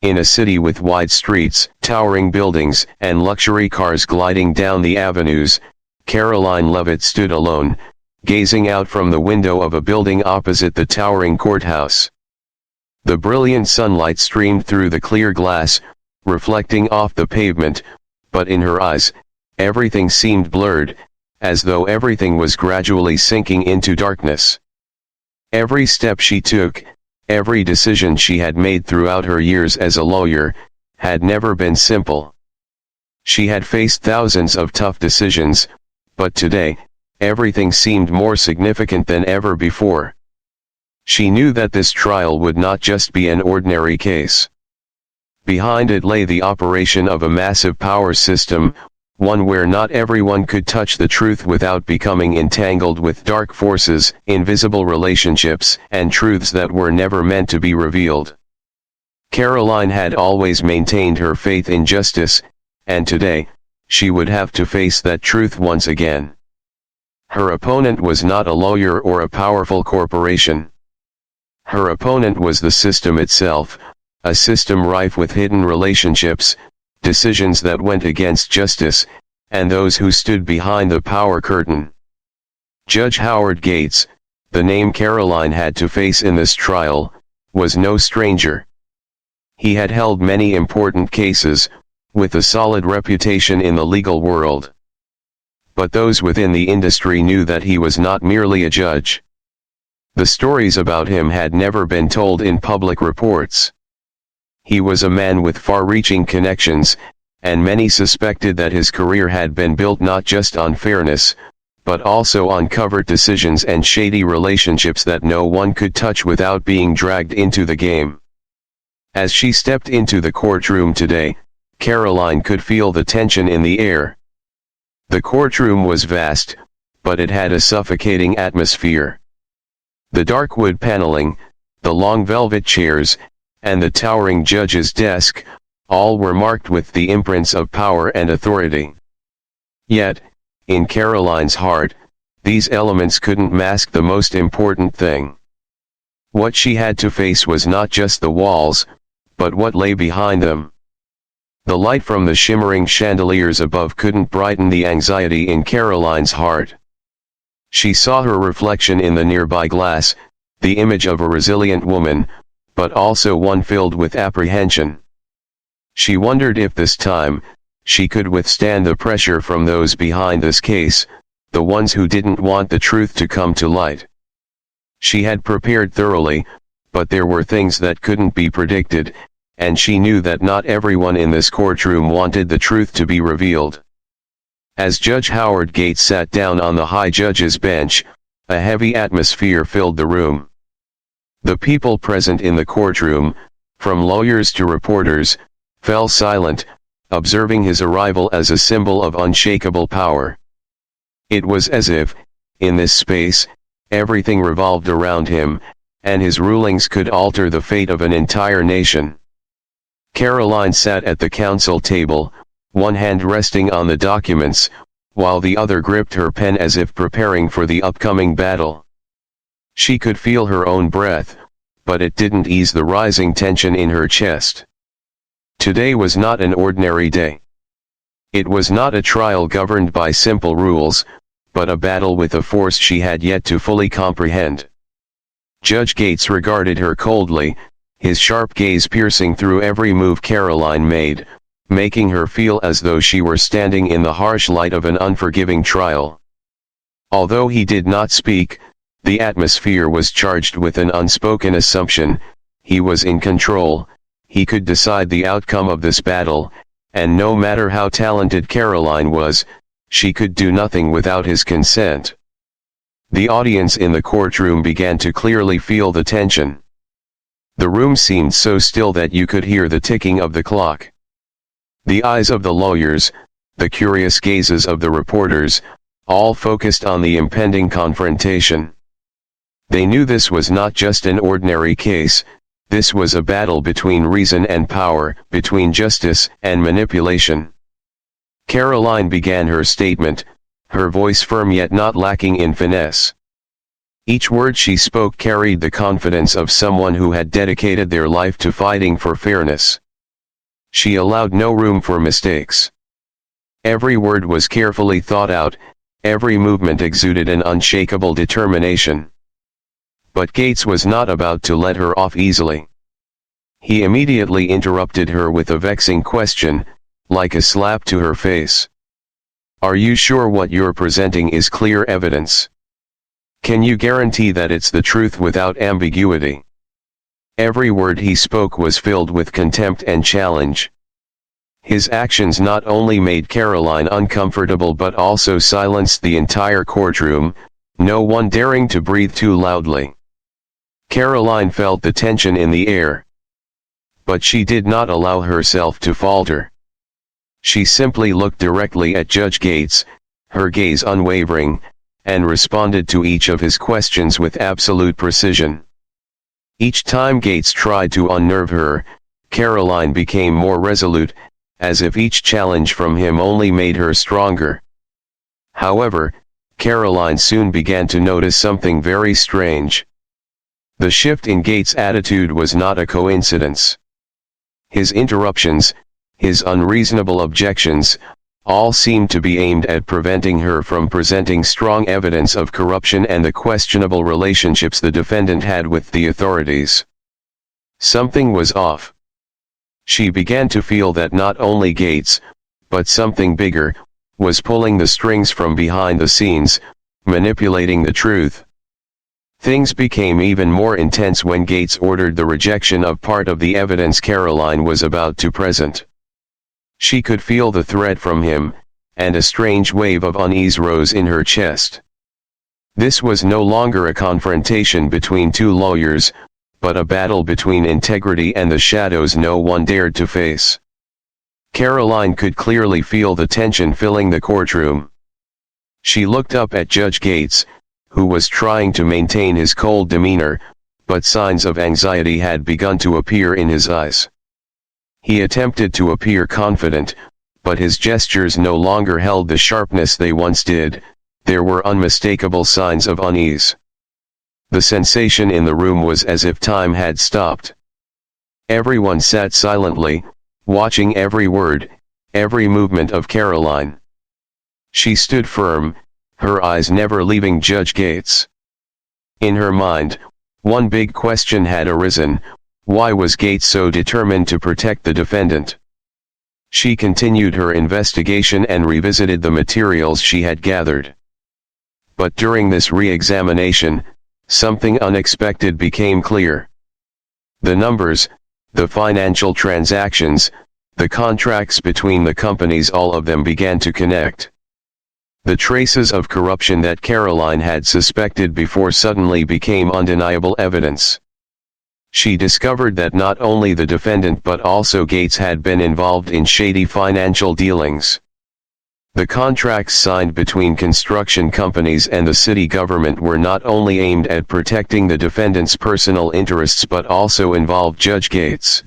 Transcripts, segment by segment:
In a city with wide streets, towering buildings, and luxury cars gliding down the avenues, Karoline Leavitt stood alone, gazing out from the window of a building opposite the towering courthouse. The brilliant sunlight streamed through the clear glass, reflecting off the pavement, but in her eyes, everything seemed blurred, as though everything was gradually sinking into darkness. Every step she took, every decision she had made throughout her years as a lawyer, had never been simple. She had faced thousands of tough decisions, but today, everything seemed more significant than ever before. She knew that this trial would not just be an ordinary case. Behind it lay the operation of a massive power system, one where not everyone could touch the truth without becoming entangled with dark forces, invisible relationships, and truths that were never meant to be revealed. Karoline had always maintained her faith in justice, and today, she would have to face that truth once again. Her opponent was not a lawyer or a powerful corporation. Her opponent was the system itself, a system rife with hidden relationships, decisions that went against justice, and those who stood behind the power curtain. Judge Howard Gates, the name Karoline had to face in this trial, was no stranger. He had held many important cases, with a solid reputation in the legal world. But those within the industry knew that he was not merely a judge. The stories about him had never been told in public reports. He was a man with far-reaching connections, and many suspected that his career had been built not just on fairness, but also on covert decisions and shady relationships that no one could touch without being dragged into the game. As she stepped into the courtroom today, Karoline could feel the tension in the air. The courtroom was vast, but it had a suffocating atmosphere. The dark wood paneling, the long velvet chairs, and the towering judge's desk, all were marked with the imprints of power and authority. Yet, in Karoline's heart, these elements couldn't mask the most important thing. What she had to face was not just the walls, but what lay behind them. The light from the shimmering chandeliers above couldn't brighten the anxiety in Karoline's heart. She saw her reflection in the nearby glass, the image of a resilient woman, but also one filled with apprehension. She wondered if this time, she could withstand the pressure from those behind this case, the ones who didn't want the truth to come to light. She had prepared thoroughly, but there were things that couldn't be predicted, and she knew that not everyone in this courtroom wanted the truth to be revealed. As Judge Howard Gates sat down on the high judge's bench, a heavy atmosphere filled the room. The people present in the courtroom, from lawyers to reporters, fell silent, observing his arrival as a symbol of unshakable power. It was as if, in this space, everything revolved around him, and his rulings could alter the fate of an entire nation. Karoline sat at the counsel table, one hand resting on the documents, while the other gripped her pen as if preparing for the upcoming battle. She could feel her own breath, but it didn't ease the rising tension in her chest. Today was not an ordinary day. It was not a trial governed by simple rules, but a battle with a force she had yet to fully comprehend. Judge Gates regarded her coldly, his sharp gaze piercing through every move Karoline made, making her feel as though she were standing in the harsh light of an unforgiving trial. Although he did not speak, the atmosphere was charged with an unspoken assumption: he was in control, he could decide the outcome of this battle, and no matter how talented Karoline was, she could do nothing without his consent. The audience in the courtroom began to clearly feel the tension. The room seemed so still that you could hear the ticking of the clock. The eyes of the lawyers, the curious gazes of the reporters, all focused on the impending confrontation. They knew this was not just an ordinary case, this was a battle between reason and power, between justice and manipulation. Karoline began her statement, her voice firm yet not lacking in finesse. Each word she spoke carried the confidence of someone who had dedicated their life to fighting for fairness. She allowed no room for mistakes. Every word was carefully thought out, every movement exuded an unshakable determination. But Gates was not about to let her off easily. He immediately interrupted her with a vexing question, like a slap to her face. "Are you sure what you're presenting is clear evidence? Can you guarantee that it's the truth without ambiguity?" Every word he spoke was filled with contempt and challenge. His actions not only made Karoline uncomfortable but also silenced the entire courtroom, no one daring to breathe too loudly. Karoline felt the tension in the air. But she did not allow herself to falter. She simply looked directly at Judge Gates, her gaze unwavering, and responded to each of his questions with absolute precision. Each time Gates tried to unnerve her, Karoline became more resolute, as if each challenge from him only made her stronger. However, Karoline soon began to notice something very strange. The shift in Gates' attitude was not a coincidence. His interruptions, his unreasonable objections, all seemed to be aimed at preventing her from presenting strong evidence of corruption and the questionable relationships the defendant had with the authorities. Something was off. She began to feel that not only Gates, but something bigger, was pulling the strings from behind the scenes, manipulating the truth. Things became even more intense when Gates ordered the rejection of part of the evidence Karoline was about to present. She could feel the threat from him, and a strange wave of unease rose in her chest. This was no longer a confrontation between two lawyers, but a battle between integrity and the shadows no one dared to face. Karoline could clearly feel the tension filling the courtroom. She looked up at Judge Gates, who was trying to maintain his cold demeanor, but signs of anxiety had begun to appear in his eyes. He attempted to appear confident, but his gestures no longer held the sharpness they once did. There were unmistakable signs of unease. The sensation in the room was as if time had stopped. Everyone sat silently, watching every word, every movement of Karoline. She stood firm, her eyes never leaving Judge Gates. In her mind, one big question had arisen: why was Gates so determined to protect the defendant? She continued her investigation and revisited the materials she had gathered. But during this re-examination, something unexpected became clear. The numbers, the financial transactions, the contracts between the companies, all of them began to connect. The traces of corruption that Karoline had suspected before suddenly became undeniable evidence. She discovered that not only the defendant but also Gates had been involved in shady financial dealings. The contracts signed between construction companies and the city government were not only aimed at protecting the defendant's personal interests but also involved Judge Gates.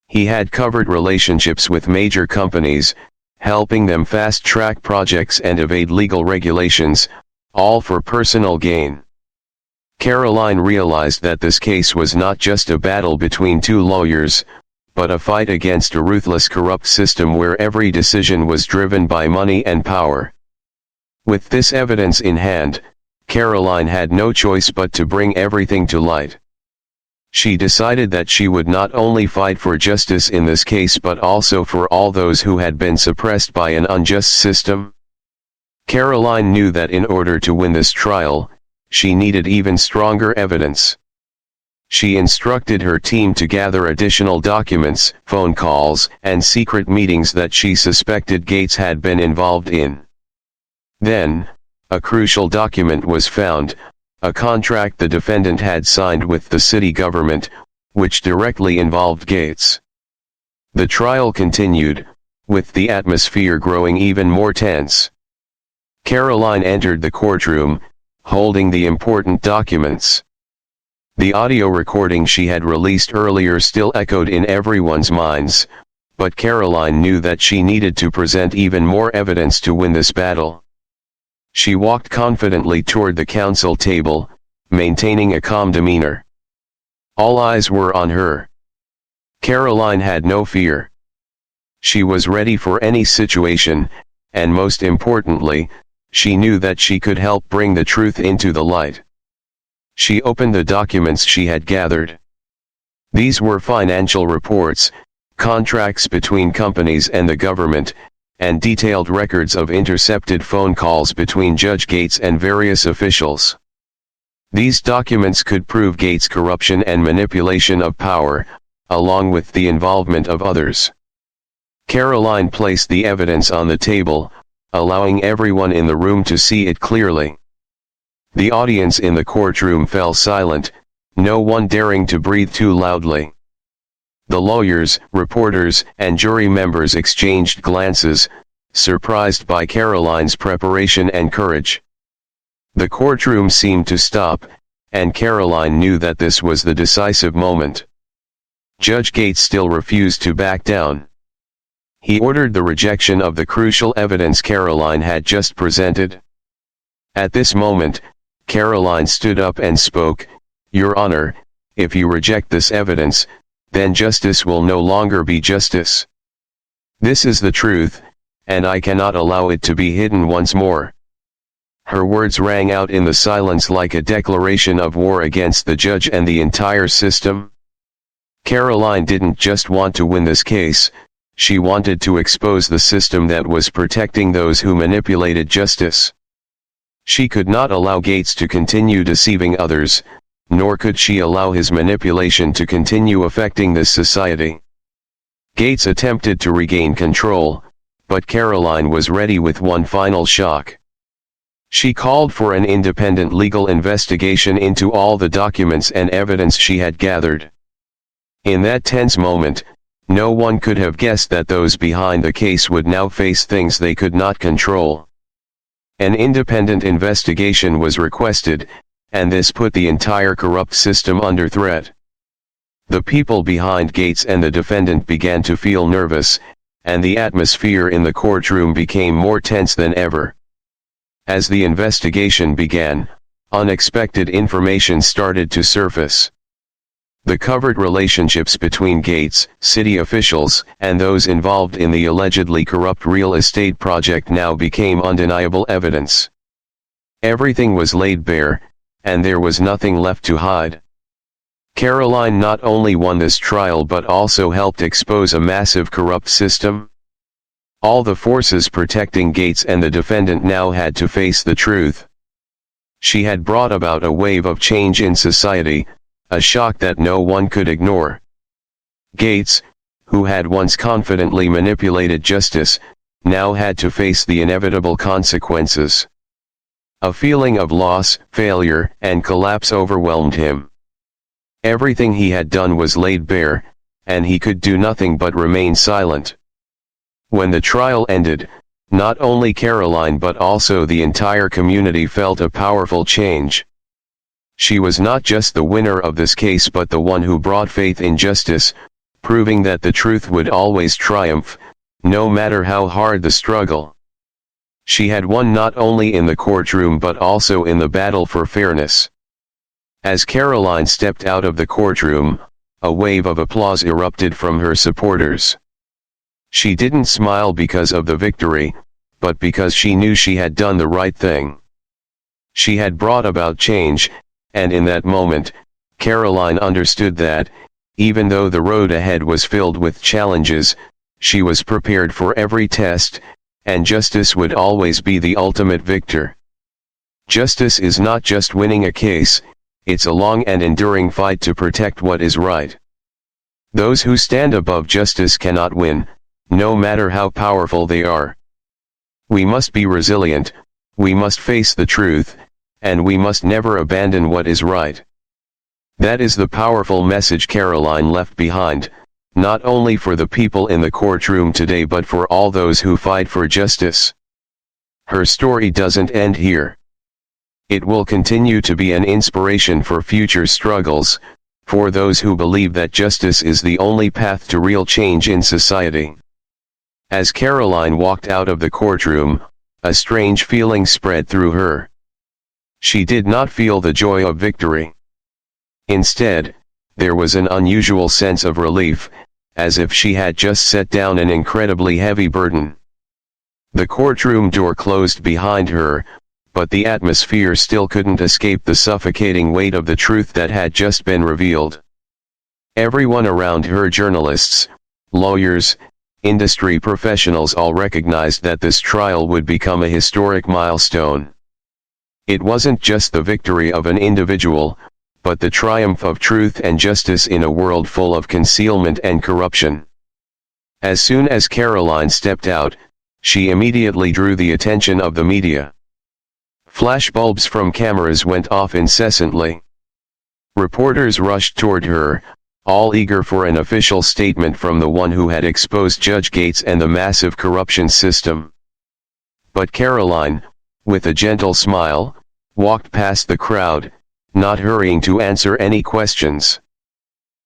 He had covered relationships with major companies, helping them fast-track projects and evade legal regulations, all for personal gain. Karoline realized that this case was not just a battle between two lawyers, but a fight against a ruthless, corrupt system where every decision was driven by money and power. With this evidence in hand, Karoline had no choice but to bring everything to light. She decided that she would not only fight for justice in this case but also for all those who had been suppressed by an unjust system. Karoline knew that in order to win this trial, she needed even stronger evidence. She instructed her team to gather additional documents, phone calls, and secret meetings that she suspected Gates had been involved in. Then, a crucial document was found, a contract the defendant had signed with the city government, which directly involved Gates. The trial continued, with the atmosphere growing even more tense. Karoline entered the courtroom, holding the important documents. The audio recording she had released earlier still echoed in everyone's minds, but Karoline knew that she needed to present even more evidence to win this battle. She walked confidently toward the counsel table, maintaining a calm demeanor. All eyes were on her. Karoline had no fear. She was ready for any situation, and most importantly, she knew that she could help bring the truth into the light. She opened the documents she had gathered. These were financial reports, contracts between companies and the government, and detailed records of intercepted phone calls between Judge Gates and various officials. These documents could prove Gates' corruption and manipulation of power, along with the involvement of others. Karoline placed the evidence on the table, allowing everyone in the room to see it clearly. The audience in the courtroom fell silent, no one daring to breathe too loudly. The lawyers, reporters, and jury members exchanged glances, surprised by Karoline's preparation and courage. The courtroom seemed to stop, and Karoline knew that this was the decisive moment. Judge Gates still refused to back down. He ordered the rejection of the crucial evidence Karoline had just presented. At this moment, Karoline stood up and spoke, "Your Honor, if you reject this evidence, then justice will no longer be justice. This is the truth, and I cannot allow it to be hidden once more." Her words rang out in the silence like a declaration of war against the judge and the entire system. Karoline didn't just want to win this case, she wanted to expose the system that was protecting those who manipulated justice. She could not allow Gates to continue deceiving others, nor could she allow his manipulation to continue affecting this society. Gates attempted to regain control, but Karoline was ready with one final shock. She called for an independent legal investigation into all the documents and evidence she had gathered. In that tense moment, no one could have guessed that those behind the case would now face things they could not control. An independent investigation was requested, and this put the entire corrupt system under threat. The people behind Gates and the defendant began to feel nervous, and the atmosphere in the courtroom became more tense than ever. As the investigation began, unexpected information started to surface. The covert relationships between Gates, city officials, and those involved in the allegedly corrupt real estate project now became undeniable evidence. Everything was laid bare, and there was nothing left to hide. Karoline not only won this trial but also helped expose a massive corrupt system. All the forces protecting Gates and the defendant now had to face the truth. She had brought about a wave of change in society, a shock that no one could ignore. Gates, who had once confidently manipulated justice, now had to face the inevitable consequences. A feeling of loss, failure, and collapse overwhelmed him. Everything he had done was laid bare, and he could do nothing but remain silent. When the trial ended, not only Karoline but also the entire community felt a powerful change. She was not just the winner of this case but the one who brought faith in justice, proving that the truth would always triumph, no matter how hard the struggle. She had won not only in the courtroom but also in the battle for fairness. As Karoline stepped out of the courtroom, a wave of applause erupted from her supporters. She didn't smile because of the victory, but because she knew she had done the right thing. She had brought about change, and in that moment, Karoline understood that, even though the road ahead was filled with challenges, she was prepared for every test, and justice would always be the ultimate victor. Justice is not just winning a case, it's a long and enduring fight to protect what is right. Those who stand above justice cannot win, no matter how powerful they are. We must be resilient, we must face the truth, and we must never abandon what is right. That is the powerful message Karoline left behind, not only for the people in the courtroom today but for all those who fight for justice. Her story doesn't end here. It will continue to be an inspiration for future struggles, for those who believe that justice is the only path to real change in society. As Karoline walked out of the courtroom, a strange feeling spread through her. She did not feel the joy of victory. Instead, there was an unusual sense of relief, as if she had just set down an incredibly heavy burden. The courtroom door closed behind her, but the atmosphere still couldn't escape the suffocating weight of the truth that had just been revealed. Everyone around her, journalists, lawyers, industry professionals, all recognized that this trial would become a historic milestone. It wasn't just the victory of an individual, but the triumph of truth and justice in a world full of concealment and corruption. As soon as Karoline stepped out, she immediately drew the attention of the media. Flashbulbs from cameras went off incessantly. Reporters rushed toward her, all eager for an official statement from the one who had exposed Judge Gates and the massive corruption system. But Karoline, with a gentle smile, walked past the crowd, not hurrying to answer any questions.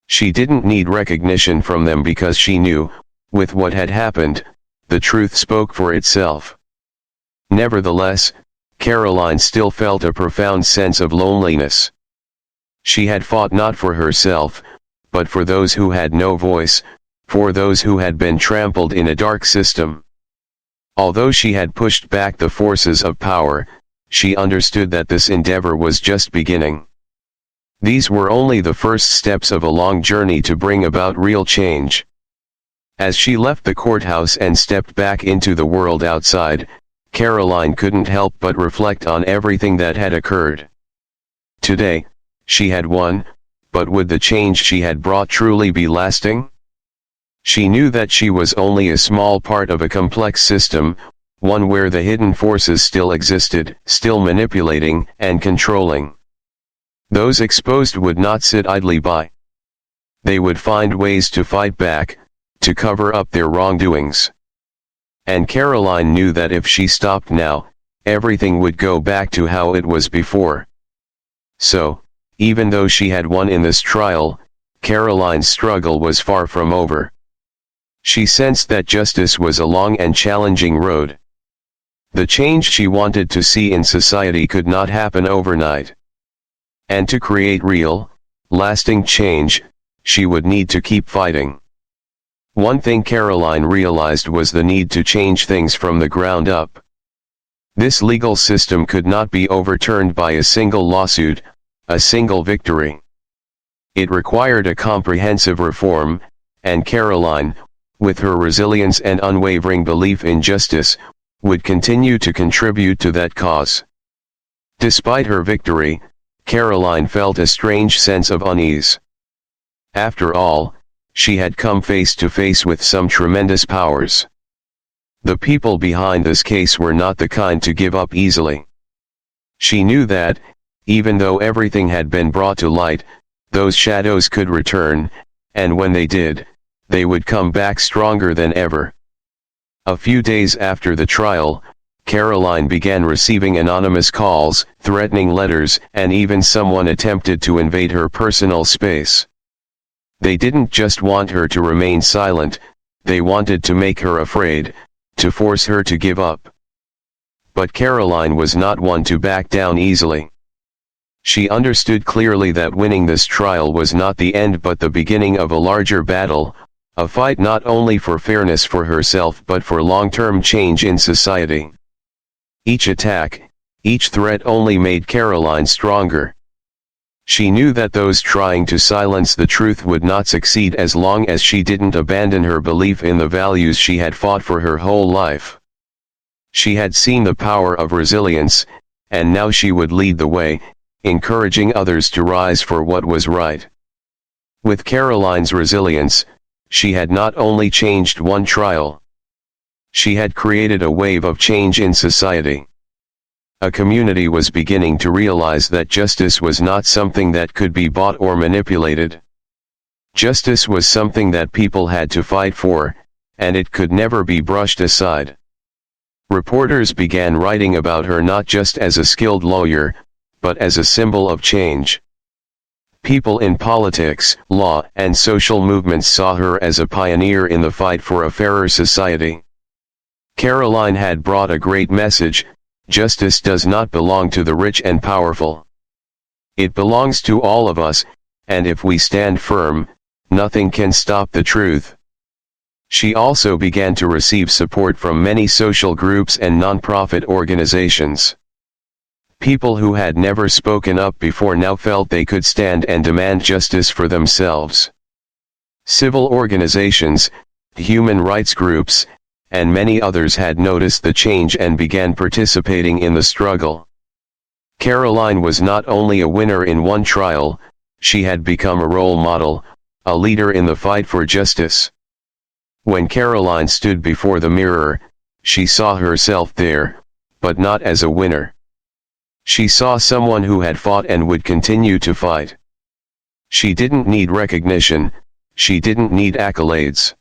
She didn't need recognition from them because she knew, with what had happened, the truth spoke for itself. Nevertheless, Karoline still felt a profound sense of loneliness. She had fought not for herself, but for those who had no voice, for those who had been trampled in a dark system. Although she had pushed back the forces of power, she understood that this endeavor was just beginning. These were only the first steps of a long journey to bring about real change. As she left the courthouse and stepped back into the world outside, Karoline couldn't help but reflect on everything that had occurred. Today, she had won, but would the change she had brought truly be lasting? She knew that she was only a small part of a complex system, one where the hidden forces still existed, still manipulating and controlling. Those exposed would not sit idly by. They would find ways to fight back, to cover up their wrongdoings. And Karoline knew that if she stopped now, everything would go back to how it was before. So, even though she had won in this trial, Karoline's struggle was far from over. She sensed that justice was a long and challenging road. The change she wanted to see in society could not happen overnight. And to create real, lasting change, she would need to keep fighting. One thing Karoline realized was the need to change things from the ground up. This legal system could not be overturned by a single lawsuit, a single victory. It required a comprehensive reform, and Karoline, with her resilience and unwavering belief in justice, would continue to contribute to that cause. Despite her victory, Karoline felt a strange sense of unease. After all, she had come face to face with some tremendous powers. The people behind this case were not the kind to give up easily. She knew that, even though everything had been brought to light, those shadows could return, and when they did, they would come back stronger than ever. A few days after the trial, Karoline began receiving anonymous calls, threatening letters, and even someone attempted to invade her personal space. They didn't just want her to remain silent, they wanted to make her afraid, to force her to give up. But Karoline was not one to back down easily. She understood clearly that winning this trial was not the end but the beginning of a larger battle, a fight not only for fairness for herself but for long-term change in society. Each attack, each threat only made Karoline stronger. She knew that those trying to silence the truth would not succeed as long as she didn't abandon her belief in the values she had fought for her whole life. She had seen the power of resilience, and now she would lead the way, encouraging others to rise for what was right. With Karoline's resilience, she had not only changed one trial. She had created a wave of change in society. A community was beginning to realize that justice was not something that could be bought or manipulated. Justice was something that people had to fight for, and it could never be brushed aside. Reporters began writing about her not just as a skilled lawyer, but as a symbol of change. People in politics, law, and social movements saw her as a pioneer in the fight for a fairer society. Karoline had brought a great message: justice does not belong to the rich and powerful. It belongs to all of us, and if we stand firm, nothing can stop the truth. She also began to receive support from many social groups and nonprofit organizations. People who had never spoken up before now felt they could stand and demand justice for themselves. Civil organizations, human rights groups, and many others had noticed the change and began participating in the struggle. Karoline was not only a winner in one trial, she had become a role model, a leader in the fight for justice. When Karoline stood before the mirror, she saw herself there, but not as a winner. She saw someone who had fought and would continue to fight. She didn't need recognition, she didn't need accolades.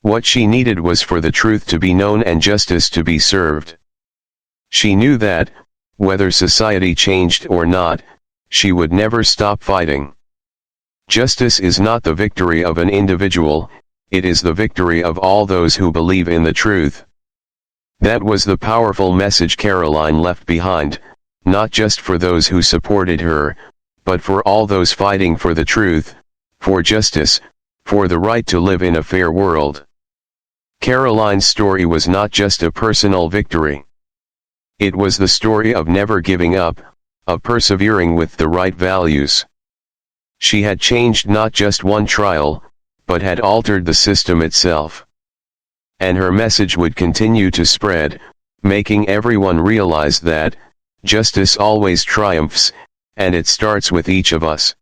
What she needed was for the truth to be known and justice to be served. She knew that, whether society changed or not, she would never stop fighting. Justice is not the victory of an individual, it is the victory of all those who believe in the truth. That was the powerful message Karoline left behind, not just for those who supported her, but for all those fighting for the truth, for justice, for the right to live in a fair world. Karoline's story was not just a personal victory. It was the story of never giving up, of persevering with the right values. She had changed not just one trial, but had altered the system itself. And her message would continue to spread, making everyone realize that, justice always triumphs, and it starts with each of us.